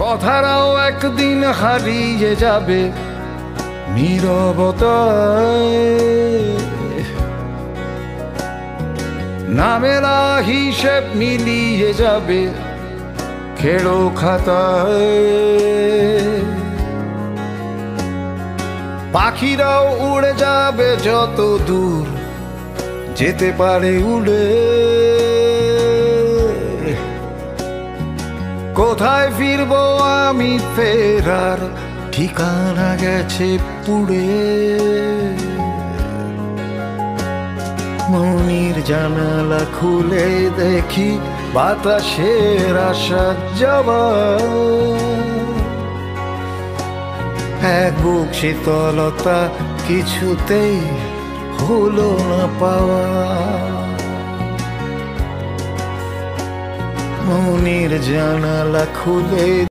কথারাও একদিন হারিয়ে যাবে নীরবতায়, নামেরা হিসেব মিলিয়ে যাবে খেড়ো খাতায়। পাখিরাও উড়ে যাবে যত দূর যেতে পারে উড়ে, কোথায় ফিরবো আমি ফেরার ঠিকানা গেছে পুড়ে। মনির জানালা খুলে দেখি বাতাসের আসা যাওয়া, এক বুক শীতলতা কিছুতেই হলো না পাওয়া। মনির জানালা খুলে